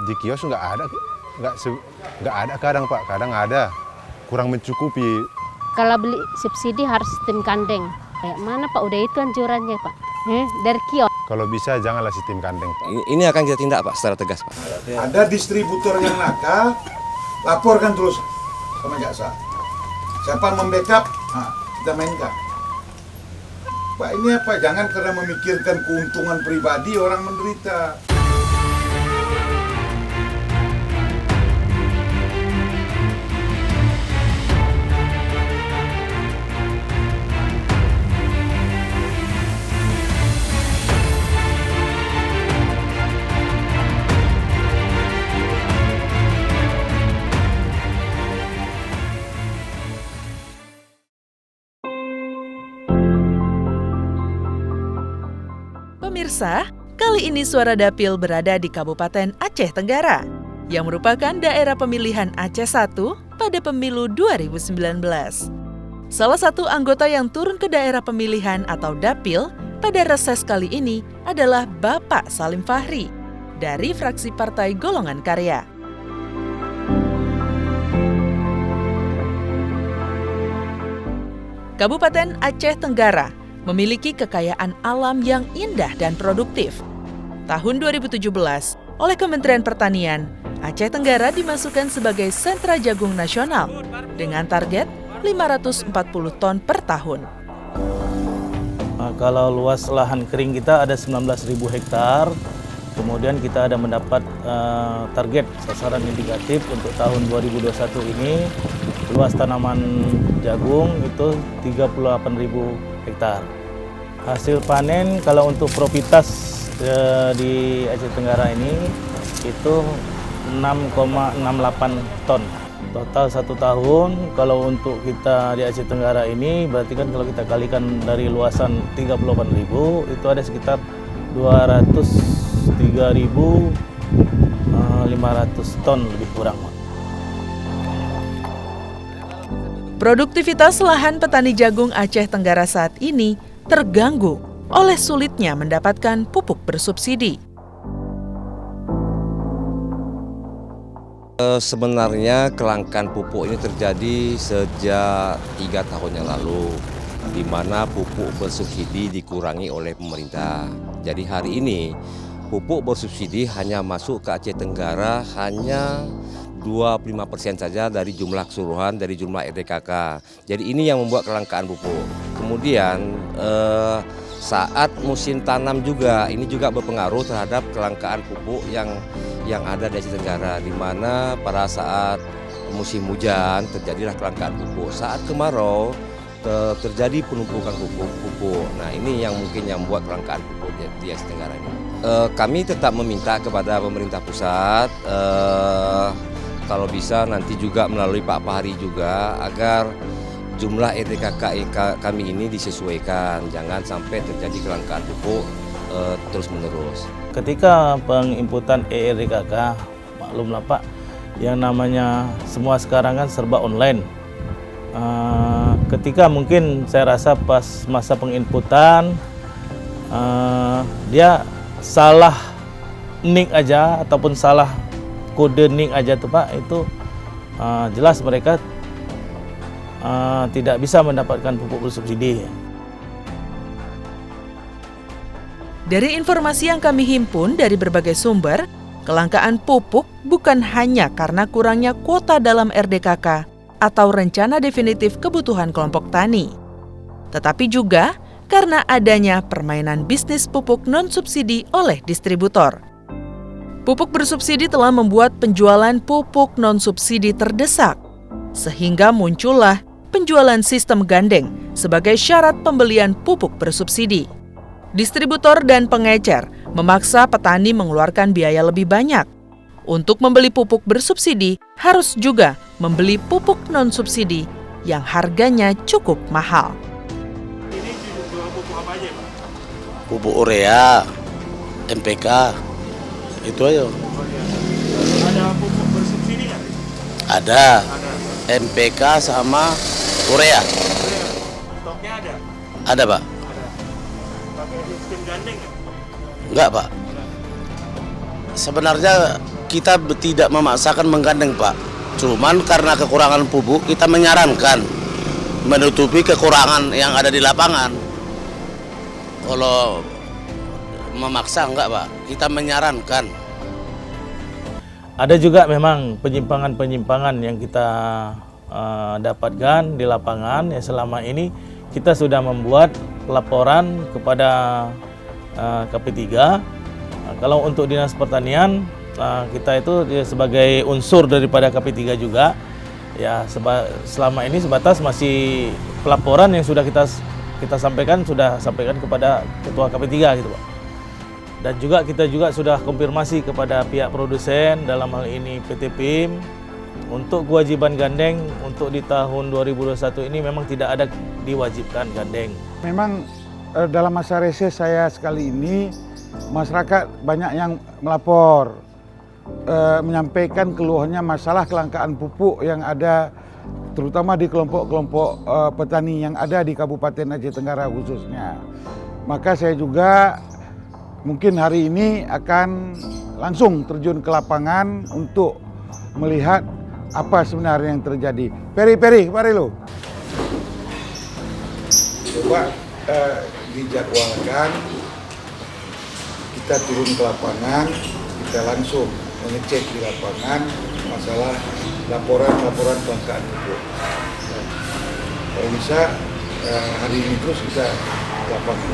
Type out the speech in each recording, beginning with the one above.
Di kios nggak ada kadang Pak, kadang ada, kurang mencukupi. Kalau beli subsidi harus sistem kandeng. Kayak mana Pak, udah itu anjurannya Pak. Dari kios. Kalau bisa janganlah sistem kandeng Pak. Ini akan kita tindak Pak secara tegas Pak. Ada distributor yang nakal, laporkan terus sama jaksa. Siapa membackup, kita mainkan. Pak ini apa? Jangan karena memikirkan keuntungan pribadi orang menderita. Pemirsa, kali ini Suara Dapil berada di Kabupaten Aceh Tenggara, yang merupakan daerah pemilihan Aceh 1 pada pemilu 2019. Salah satu anggota yang turun ke daerah pemilihan atau Dapil pada reses kali ini adalah Bapak Salim Fahri dari fraksi Partai Golongan Karya. Kabupaten Aceh Tenggara memiliki kekayaan alam yang indah dan produktif. Tahun 2017, oleh Kementerian Pertanian, Aceh Tenggara dimasukkan sebagai sentra jagung nasional dengan target 540 ton per tahun. Kalau luas lahan kering kita ada 19.000 hektar, kemudian kita ada mendapat target sasaran indikatif untuk tahun 2021 ini, luas tanaman jagung itu 38.000 hektar. Hasil panen kalau untuk profitas di Aceh Tenggara ini itu 6,68 ton. Total 1 tahun kalau untuk kita di Aceh Tenggara ini berarti kan kalau kita kalikan dari luasan 38.000 itu ada sekitar 203.500 ton lebih kurang. Produktivitas lahan petani jagung Aceh Tenggara saat ini terganggu oleh sulitnya mendapatkan pupuk bersubsidi. Sebenarnya kelangkaan pupuk ini terjadi sejak 3 tahun yang lalu, di mana pupuk bersubsidi dikurangi oleh pemerintah. Jadi hari ini pupuk bersubsidi hanya masuk ke Aceh Tenggara hanya 25% saja dari jumlah keseluruhan dari jumlah RDKK. Jadi ini yang membuat kelangkaan pupuk. Kemudian saat musim tanam juga ini juga berpengaruh terhadap kelangkaan pupuk yang ada di Aceh Tenggara, di mana pada saat musim hujan terjadilah kelangkaan pupuk. Saat kemarau terjadi penumpukan pupuk. Nah ini yang mungkin yang membuat kelangkaan pupuk di Aceh Tenggara ini. Kami tetap meminta kepada pemerintah pusat kalau bisa nanti juga melalui Pak Fahri juga agar jumlah RDKK kami ini disesuaikan, jangan sampai terjadi kelangkaan pupuk terus-menerus. Ketika penginputan RDKK, maklumlah Pak, yang namanya semua sekarang kan serba online. Ketika mungkin saya rasa pas masa penginputan dia salah nik aja ataupun salah kode nik aja tuh Pak, itu jelas mereka tidak bisa mendapatkan pupuk bersubsidi. Dari informasi yang kami himpun dari berbagai sumber, kelangkaan pupuk bukan hanya karena kurangnya kuota dalam RDKK atau rencana definitif kebutuhan kelompok tani, tetapi juga karena adanya permainan bisnis pupuk non-subsidi oleh distributor. Pupuk bersubsidi telah membuat penjualan pupuk non-subsidi terdesak, sehingga muncullah penjualan sistem gandeng sebagai syarat pembelian pupuk bersubsidi. Distributor dan pengecer memaksa petani mengeluarkan biaya lebih banyak. Untuk membeli pupuk bersubsidi, harus juga membeli pupuk non-subsidi yang harganya cukup mahal. Ini jual pupuk apa aja Pak? Pupuk urea, NPK, itu aja. Oh, iya. Ada pupuk bersubsidi nggak? Ada. NPK sama urea. Stoknya ada? Ada Pak. Ada. Pakai sistem gandeng nggak? Enggak Pak. Sebenarnya kita tidak memaksakan menggandeng Pak. Cuman karena kekurangan pupuk kita menyarankan menutupi kekurangan yang ada di lapangan. Kalau memaksa enggak Pak, kita menyarankan. Ada juga memang penyimpangan-penyimpangan yang kita dapatkan di lapangan. Ya, selama ini kita sudah membuat laporan kepada KP3. Kalau untuk Dinas Pertanian, kita itu sebagai unsur daripada KP3 juga. Ya, selama ini sebatas masih pelaporan yang sudah kita sampaikan kepada Ketua KP3 gitu Pak. Dan juga kita sudah konfirmasi kepada pihak produsen, dalam hal ini PT PIM, untuk kewajiban gandeng untuk di tahun 2021 ini memang tidak ada diwajibkan gandeng. Memang dalam masa reses saya sekali ini, masyarakat banyak yang melapor, menyampaikan keluhannya masalah kelangkaan pupuk yang ada, terutama di kelompok-kelompok petani yang ada di Kabupaten Aceh Tenggara khususnya. Maka saya juga mungkin hari ini akan langsung terjun ke lapangan untuk melihat apa sebenarnya yang terjadi. Peri, mari lu. Coba dijadwalkan kita turun ke lapangan, kita langsung mengecek di lapangan masalah laporan kelangkaan pupuk. Kalau bisa hari ini terus kita ke lapangan.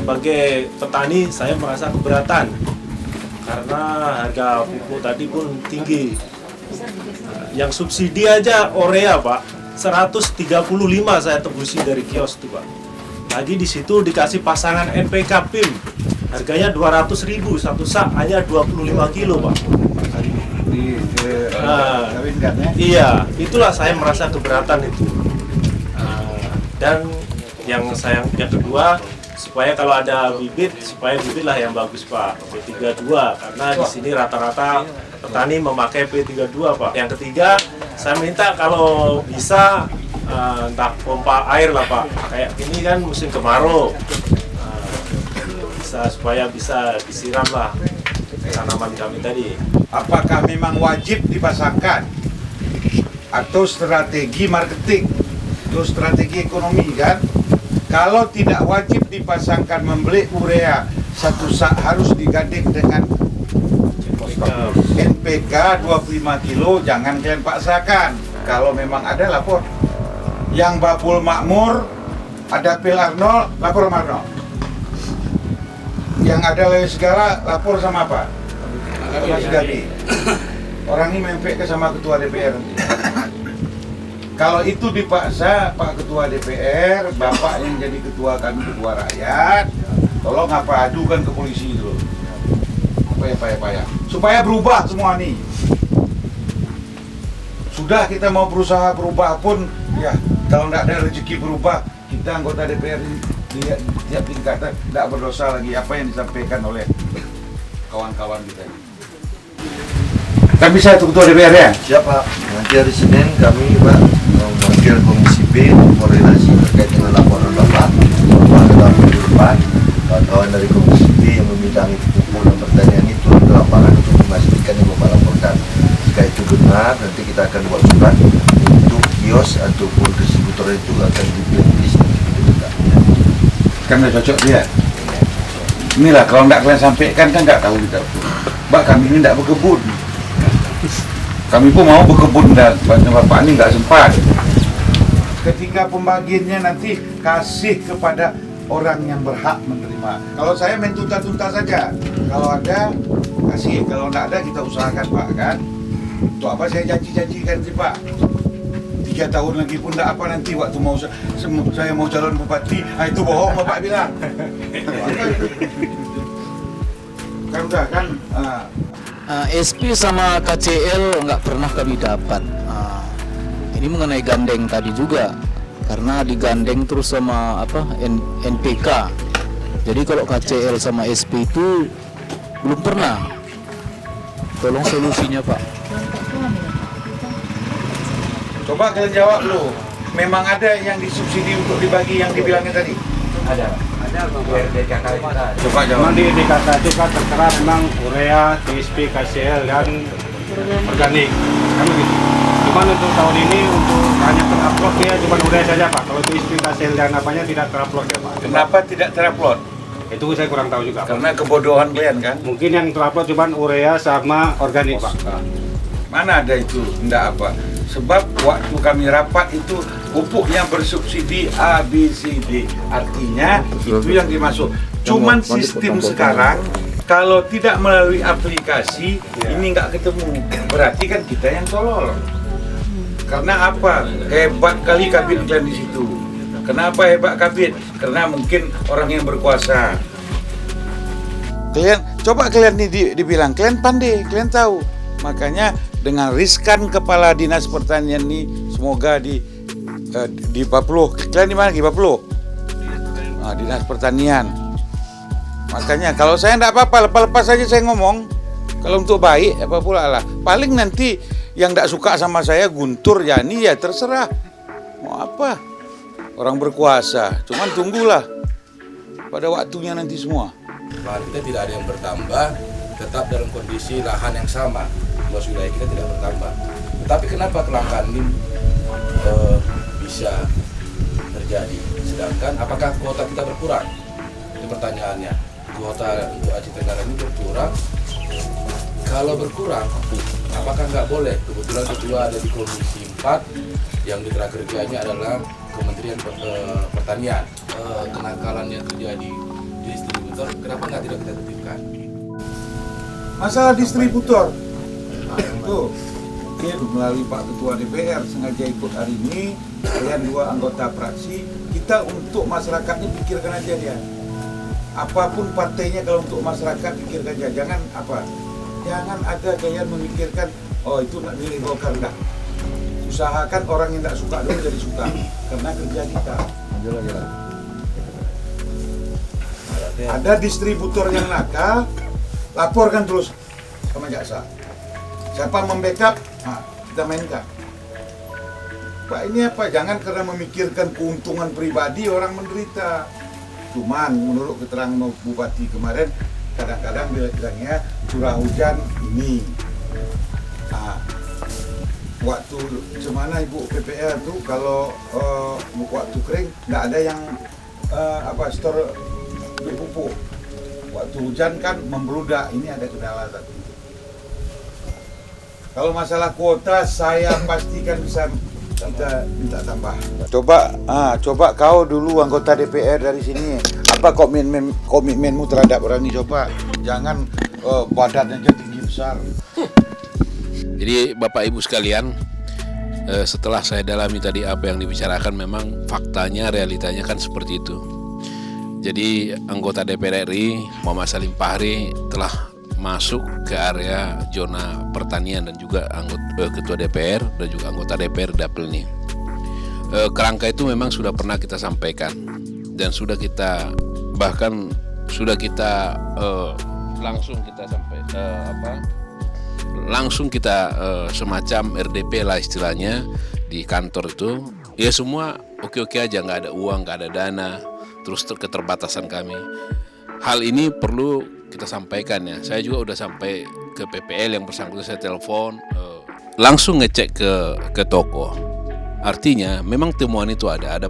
Sebagai petani saya merasa keberatan karena harga pupuk tadi pun tinggi. Yang subsidi aja urea Pak, 135 saya tebusi dari kios tuh Pak. Lagi di situ dikasih pasangan NPK PIM, harganya 200.000 satu sak, hanya 25 kilo Pak. Iya, itulah saya merasa keberatan itu. Dan yang kedua, supaya kalau ada bibit lah yang bagus Pak, P32, karena di sini rata-rata petani memakai P32 Pak. Yang ketiga, saya minta kalau bisa entah pompa air lah Pak, kayak ini kan musim kemarau, supaya bisa disiram lah tanaman kami tadi. Apakah memang wajib dipasangkan atau strategi marketing atau strategi ekonomi kan? Kalau tidak wajib dipasangkan membeli urea satu sak harus digandeng dengan NPK 25 kilo, jangan kalian paksakan. Kalau memang ada lapor. Yang Bapul Makmur, ada Pil Arnold, lapor sama Arnold. Yang ada Lewis Segara, lapor sama apa? Sama Segati. Orang ini main PK sama Ketua DPR nanti. Kalau itu dipaksa Pak Ketua DPR, Bapak yang jadi ketua kami, ketua rakyat, tolong apa ajukan ke polisi itu. Payah. Supaya berubah semua nih. Sudah kita mau berusaha berubah pun, ya kalau tidak ada rezeki berubah, kita anggota DPR di tiap tingkatan tidak berdosa lagi apa yang disampaikan oleh kawan-kawan kita. Tapi saya ketua DPR ya? Siap Pak, nanti hari Senin kami Pak memanggil Komisi B untuk koordinasi terkait dengan laporan Bapak pada minggu depan. Kawan-kawan dari Komisi B yang membidangi pupuk dan pertanian itu ke lapangan untuk memastikan yang Bapak laporkan. Jika itu benar, nanti kita akan buat surat untuk kios ataupun distributor itu akan di-blacklist. Kan udah cocok dia. Inilah kalau tidak kalian sampaikan kan nggak tahu kita. Mbak kami ini tidak berkebun. Kami pun mau berkebun dan Bapak ini nggak sempat. Ketika pembagiannya nanti kasih kepada orang yang berhak menerima. Kalau saya main tunta-tunta saja. Kalau ada kasih, kalau tidak ada kita usahakan Pak kan. Untuk apa saya janji-janjikan sih Pak? 3 tahun lagi pun tidak apa nanti waktu mau saya mau calon bupati, itu bohong Bapak bilang. Kan udah kan SP sama KCL nggak pernah kami dapat. Ini mengenai gandeng tadi juga, karena digandeng terus sama NPK. Jadi kalau KCL sama SP itu belum pernah. Tolong solusinya Pak. Coba kalian jawab lu. Memang ada yang disubsidi untuk dibagi yang dibilangnya tadi? Ada RDKK kita. Coba jawab. Memang di DKK itu kan tertera memang urea, TSP, KCL dan organik. Kan begitu. Cuman untuk tahun ini untuk hanya terupload ya cuma urea saja Pak. Kalau TSP, KCL dan apanya tidak terupload ya Pak. Kenapa tidak terupload? Itu saya kurang tahu juga. Karena kebodohan kalian kan? Mungkin yang terupload cuma urea sama organik Pak. Mana ada itu? Enggak apa. Sebab waktu kami rapat itu pupuk yang bersubsidi A, B, C, D. Artinya itu yang dimasuk. Cuman sistem sekarang kalau tidak melalui aplikasi ini nggak ketemu. Berarti kan kita yang tolol. Karena apa? Hebat kali kabit kalian di situ. Kenapa hebat kabit? Karena mungkin orang yang berkuasa. Kalian coba kalian nih dibilang kalian pandai, kalian tahu. Makanya dengan riskan kepala dinas pertanian nih semoga di Papua. Kalian di mana di Papua? Dinas pertanian. Makanya kalau saya enggak apa-apa, lepas-lepas saja saya ngomong. Kalau untuk baik apa pula lah. Paling nanti yang enggak suka sama saya Guntur Yani ya terserah. Mau apa? Orang berkuasa. Cuman tunggulah pada waktunya nanti semua. Lahan kita tidak ada yang bertambah, tetap dalam kondisi lahan yang sama. Luas wilayah kita tidak bertambah. Tetapi kenapa kelangkaan ini bisa terjadi? Sedangkan apakah kuota kita berkurang? Itu pertanyaannya. Kuota untuk Aceh Tenggara ini berkurang. Kalau berkurang, apakah nggak boleh? Kebetulan ketua ada di Komisi 4 yang mitra kerjanya adalah Kementerian Pertanian. Kenakalan yang terjadi di distributor, kenapa nggak tidak kita tertibkan? Masalah distributor. Tuh, melalui Pak Ketua DPR sengaja ikut hari ini, kalian dua anggota fraksi, kita untuk masyarakatnya pikirkan aja dia. Apapun partainya kalau untuk masyarakat pikirkan aja, jangan ada kalian memikirkan, oh itu nak milih Golkar enggak. Usahakan orang yang tidak suka dulu jadi suka, karena kerja kita. Ada distributor yang nakal, laporkan terus sama jaksa. Siapa membackup, kita mainkan. Pak ini apa? Jangan karena memikirkan keuntungan pribadi orang menderita. Cuman menurut keterangan Bupati kemarin, kadang-kadang bilangnya curah hujan ini. Waktu cemana Ibu PPR tuh kalau waktu kering nggak ada yang store pupuk. Waktu hujan kan membludak. Ini ada kendala satu. Kalau masalah kuota, saya pastikan bisa kita minta tambah. Coba kau dulu anggota DPR dari sini. Apa komitmenmu terhadap orang ini? Coba, jangan badan aja tinggi besar. Jadi Bapak Ibu sekalian, setelah saya dalami tadi apa yang dibicarakan, memang faktanya, realitanya kan seperti itu. Jadi anggota DPR RI Muhammad Salim Fahri telah masuk ke area zona pertanian dan juga ketua DPR dan juga anggota DPR Dapil ini. Kerangka itu memang sudah pernah kita sampaikan dan sudah kita langsung kita semacam RDP lah istilahnya di kantor itu. Ya semua oke-oke aja, nggak ada uang, nggak ada dana, terus keterbatasan kami. Hal ini perlu kita sampaikan ya. Saya juga udah sampai ke PPL yang bersangkutan, saya telepon, langsung ngecek ke toko. Artinya memang temuan itu ada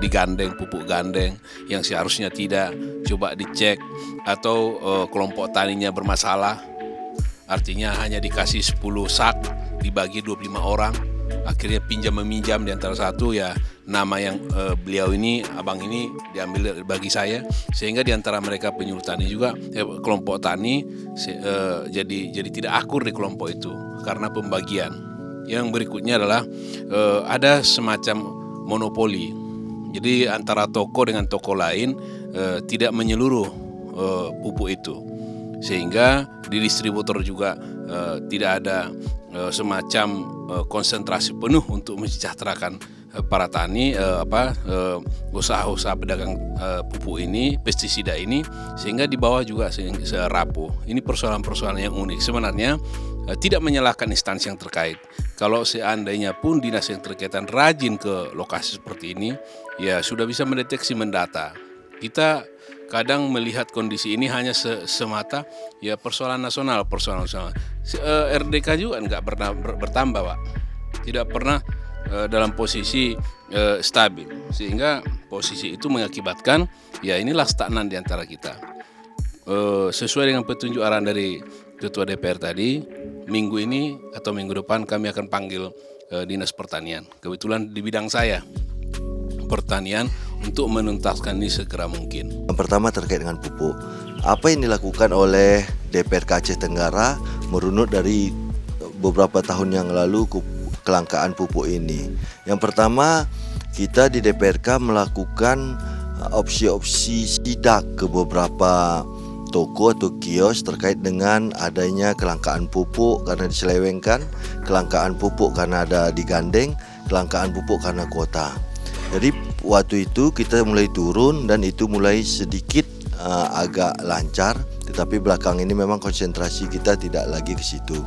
digandeng, pupuk gandeng yang seharusnya tidak, coba dicek, atau kelompok taninya bermasalah. Artinya hanya dikasih 10 sak dibagi 25 orang. Akhirnya pinjam-meminjam di antara satu ya nama yang beliau ini, abang ini diambil bagi saya, sehingga di antara mereka penyuluh tani juga kelompok tani jadi tidak akur di kelompok itu karena pembagian. Yang berikutnya adalah ada semacam monopoli. Jadi antara toko dengan toko lain tidak menyeluruh pupuk itu. sehingga di distributor juga tidak ada semacam konsentrasi penuh untuk mensejahterakan para tani, usaha-usaha pedagang pupuk ini, pestisida ini, sehingga di bawah juga rapuh. Ini persoalan-persoalan yang unik. Sebenarnya tidak menyalahkan instansi yang terkait. Kalau seandainya pun dinas yang terkaitan rajin ke lokasi seperti ini, ya sudah bisa mendeteksi, mendata. Kita kadang melihat kondisi ini hanya semata ya persoalan nasional. RDK juga nggak pernah bertambah, Pak. Tidak pernah dalam posisi stabil, sehingga posisi itu mengakibatkan ya inilah stagnan di antara kita. Sesuai dengan petunjuk arahan dari Ketua DPR tadi, minggu ini atau minggu depan kami akan panggil Dinas Pertanian. Kebetulan di bidang saya pertanian, untuk menuntaskan ini segera mungkin. Yang pertama terkait dengan pupuk. Apa yang dilakukan oleh DPRK Aceh Tenggara merunut dari beberapa tahun yang lalu kelangkaan pupuk ini. Yang pertama, kita di DPRK melakukan opsi-opsi sidak ke beberapa toko atau kios terkait dengan adanya kelangkaan pupuk karena diselewengkan, kelangkaan pupuk karena ada digandeng, kelangkaan pupuk karena kuota. Jadi waktu itu kita mulai turun dan itu mulai sedikit agak lancar, tetapi belakang ini memang konsentrasi kita tidak lagi ke situ.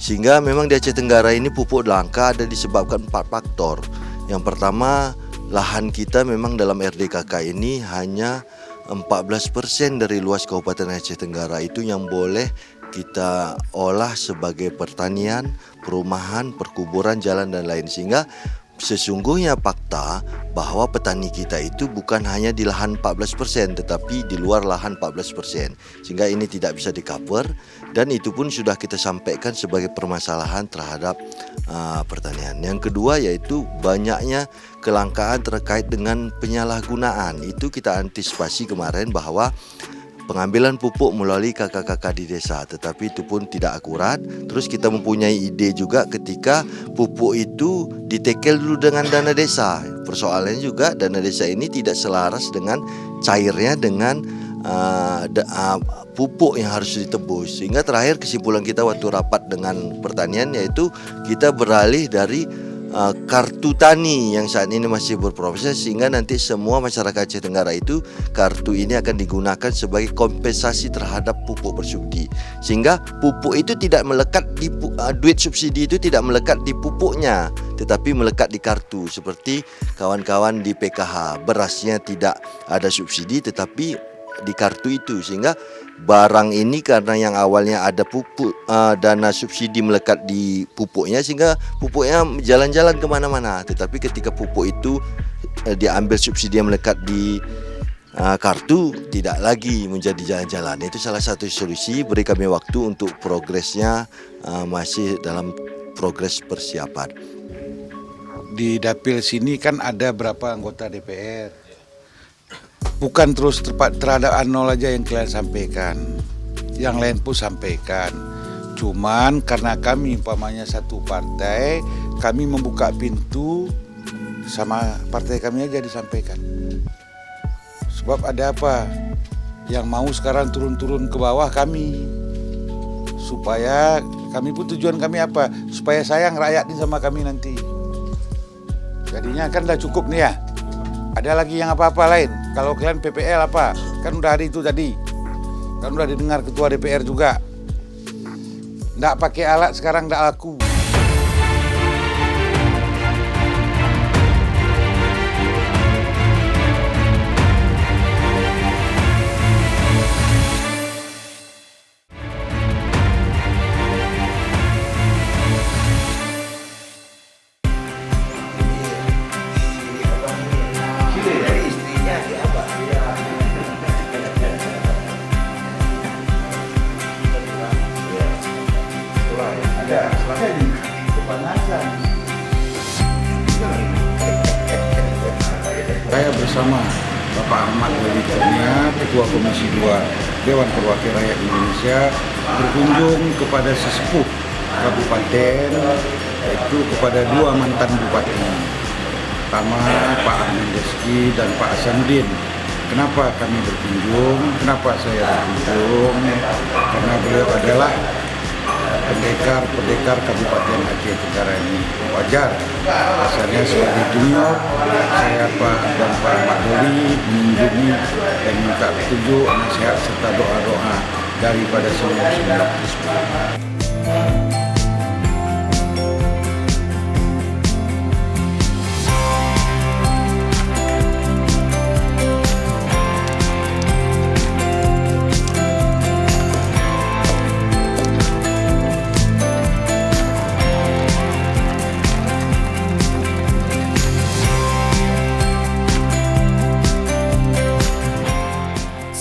Sehingga memang di Aceh Tenggara ini pupuk langka ada disebabkan 4 faktor. Yang pertama, lahan kita memang dalam RDKK ini hanya 14% dari luas Kabupaten Aceh Tenggara itu yang boleh kita olah sebagai pertanian, perumahan, perkuburan, jalan dan lain. Sehingga sesungguhnya fakta bahwa petani kita itu bukan hanya di lahan 14% tetapi di luar lahan 14%, sehingga ini tidak bisa di-cover, dan itu pun sudah kita sampaikan sebagai permasalahan terhadap pertanian. Yang kedua yaitu banyaknya kelangkaan terkait dengan penyalahgunaan. Itu kita antisipasi kemarin bahwa pengambilan pupuk melalui kakak-kakak di desa, tetapi itu pun tidak akurat. Terus kita mempunyai ide juga ketika pupuk itu ditekel dulu dengan dana desa. Persoalannya juga dana desa ini tidak selaras dengan cairnya dengan pupuk yang harus ditebus. Sehingga terakhir kesimpulan kita waktu rapat dengan pertanian yaitu kita beralih dari kartu tani yang saat ini masih berproses, sehingga nanti semua masyarakat Aceh Tenggara itu kartu ini akan digunakan sebagai kompensasi terhadap pupuk bersubsidi, sehingga pupuk itu tidak melekat di duit subsidi itu tidak melekat di pupuknya tetapi melekat di kartu. Seperti kawan-kawan di PKH, berasnya tidak ada subsidi tetapi di kartu itu, sehingga barang ini karena yang awalnya ada pupuk dana subsidi melekat di pupuknya, sehingga pupuknya jalan-jalan kemana-mana. Tetapi ketika pupuk itu diambil subsidi yang melekat di kartu, tidak lagi menjadi jalan-jalan. Itu salah satu solusi. Beri kami waktu untuk progresnya, masih dalam progres persiapan. Di dapil sini kan ada berapa anggota DPR. Bukan terus terhadap nol aja yang kalian sampaikan, yang lain pun sampaikan. Cuman karena kami umpamanya satu partai, kami membuka pintu sama partai kami aja disampaikan. Sebab ada apa? Yang mau sekarang turun-turun ke bawah kami, supaya kami pun tujuan kami apa? Supaya sayang rakyat ini sama kami nanti. Jadinya kan udah cukup nih ya. Ada lagi yang apa-apa lain? Kalau kalian PPL apa? Kan udah hari itu tadi. Kan udah didengar Ketua DPR juga. Nggak pakai alat sekarang nggak laku. Saya bersama Bapak Ahmad Wali Kurnia, Ketua Komisi 2 Dewan Perwakilan Rakyat Indonesia, berkunjung kepada sesepuh kabupaten, yaitu kepada 2 mantan bupati. Pertama Pak Ahmad Deski dan Pak Hasanuddin. Kenapa kami berkunjung? Kenapa saya berkunjung? Karena beliau adalah pendekar Kabupaten Aceh Tenggara ini. Wajar, asalnya sebagai junior, saya dan Pak Ahmad Doli mengunjungi dan minta petunjuk, nasihat serta doa-doa daripada semua tersebut.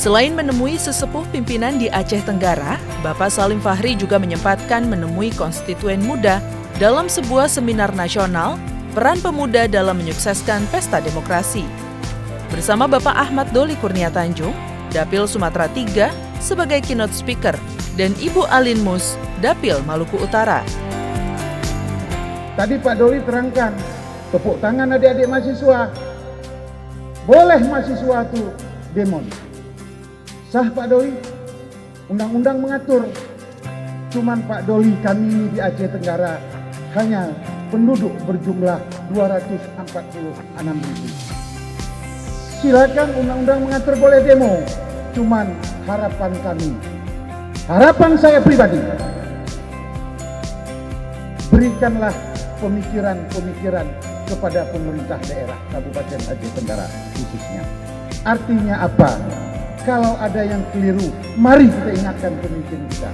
Selain menemui sesepuh pimpinan di Aceh Tenggara, Bapak Salim Fahri juga menyempatkan menemui konstituen muda dalam sebuah seminar nasional peran pemuda dalam menyukseskan pesta demokrasi. Bersama Bapak Ahmad Doli Kurnia Tanjung, Dapil Sumatera III sebagai keynote speaker, dan Ibu Alin Mus, Dapil Maluku Utara. Tadi Pak Doli terangkan, tepuk tangan adik-adik mahasiswa. Boleh mahasiswa itu demo. Sah Pak Doli, undang-undang mengatur. Cuman Pak Doli, kami ini di Aceh Tenggara hanya penduduk berjumlah 246.000. Silakan undang-undang mengatur boleh demo. Cuman harapan kami, harapan saya pribadi, berikanlah pemikiran-pemikiran kepada pemerintah daerah Kabupaten Aceh Tenggara khususnya. Artinya apa? Kalau ada yang keliru, mari kita ingatkan pemimpin kita.